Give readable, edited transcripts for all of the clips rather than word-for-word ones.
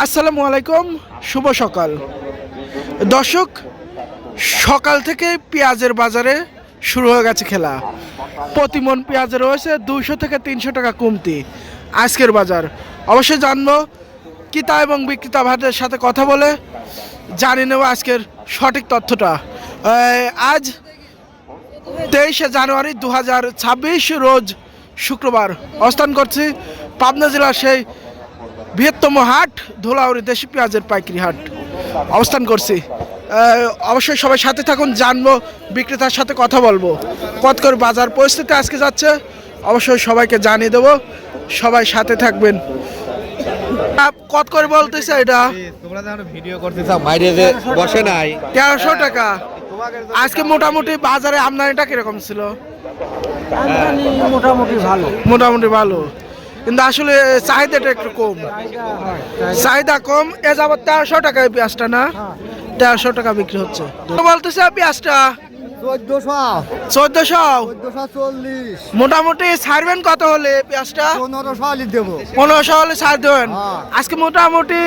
আসসালামু আলাইকুম, শুভ সকাল দর্শক। সকাল থেকে পেঁয়াজের বাজারে শুরু হয়ে গেছে খেলা। প্রতি মন পেঁয়াজের রয়েছে 200 থেকে 300 টাকা কমতি। আজকের বাজার অবশ্যই জানবো ক্রেতা এবং বিক্রেতা ভাইদের সাথে কথা বলে জানিয়ে নেব আজকের সঠিক তথ্যটা। আজ 23শে জানুয়ারি 2026 রোজ শুক্রবার অবস্থান করছি পাবনা জেলার সেই বৃহত্তম হাট ধুলাউড়ি দেশি পেঁয়াজের পাইকারি হাট অবস্থান করছি। অবশ্যই সবাই সাথে থাকুন, জানবো বিক্রেতার সাথে কথা বলবো কত করে বাজার পরিস্থিতি আজকে যাচ্ছে, অবশ্যই সবাইকে জানিয়ে দেবো, সবাই সাথে থাকবেন। কত করে বলতেছে এটা? তোমরা যখন ভিডিও করতেছো বাইরে যে বসে নাই 1300 টাকা। আজকে মোটামুটি বাজারে আমদানিটা কিরকম ছিল? মোটামুটি ভালো, কিন্তু আসলে চাহিদাটা একটু কম। চাহিদা কম, এ যাবত 1300 টাকায় পেঁয়াজটা না 1300 টাকা বিক্রি হচ্ছে। বলতেছে পেঁয়াজটা 1440। মোটামুটি ছাড়বেন কত হলে পেঁয়াজটা? 1500 হলে ছাড় দেবেন। আজকে মোটামুটি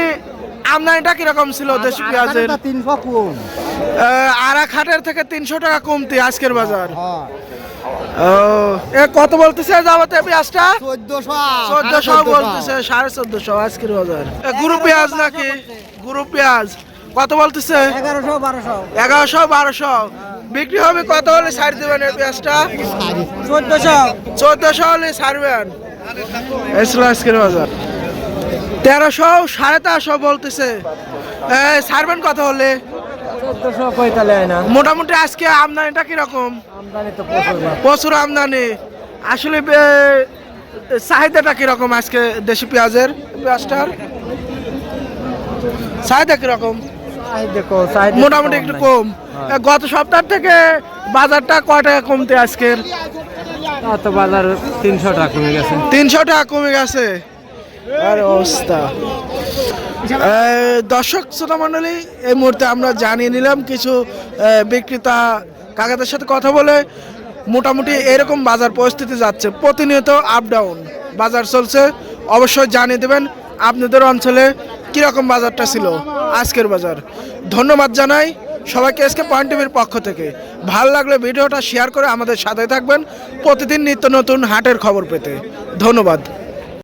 আমদানিটা কিরকম ছিল দেশি পেঁয়াজের? 300 কম। আর এক হাটের থেকে 300 টাকা কমতি আজকের বাজার। কত বলতেছে যাবতে পেঁয়াজটা? 1400 বলতেছে, 1450 আজকের বাজার। গুরু পেঁয়াজ নাকি? গুরু পেঁয়াজ কত বলতেছে? 1100 1200 বিক্রি হবে। কত হলে ছাড় দেবেন এই পেঁয়াজটা? 1400 হলে ছাড়বেন। আজকের বাজার 1300 1350 বলতেছে, ছাড়বেন কত হলে? 1445। মোটামুটি আজকে আমদানিটা কিরকম? আমদানি তো প্রচুর আমদানি। আসলে চাহিদাটা কিরকম আজকে দেশি পেঁয়াজের? পেঁয়াজটার চাহিদা কিরকম? মোটামুটি একটু কম। গত সপ্তাহ থেকে বাজারটা কয় টাকা কমতে আজকের? বাজার 300 টাকা কমে গেছে। 300 টাকা কমে গেছে। আর অবস্থা দর্শক শ্রোতা মণ্ডলী, এই মুহূর্তে আমরা জানিয়ে নিলাম কিছু বিক্রেতা কাকাদের সাথে কথা বলে মোটামুটি এরকম বাজার পরিস্থিতি যাচ্ছে। প্রতিনিয়ত আপ ডাউন বাজার চলছে। অবশ্যই জানিয়ে দেবেন আপনাদের অঞ্চলে কীরকম বাজারটা ছিল আজকের বাজার। ধন্যবাদ জানাই সবাইকে এসকে পয়েন্ট টিভির পক্ষ থেকে। ভালো লাগলে ভিডিওটা শেয়ার করে আমাদের সাথে থাকবেন প্রতিদিন নিত্য নতুন হাটের খবর পেতে। ধন্যবাদ।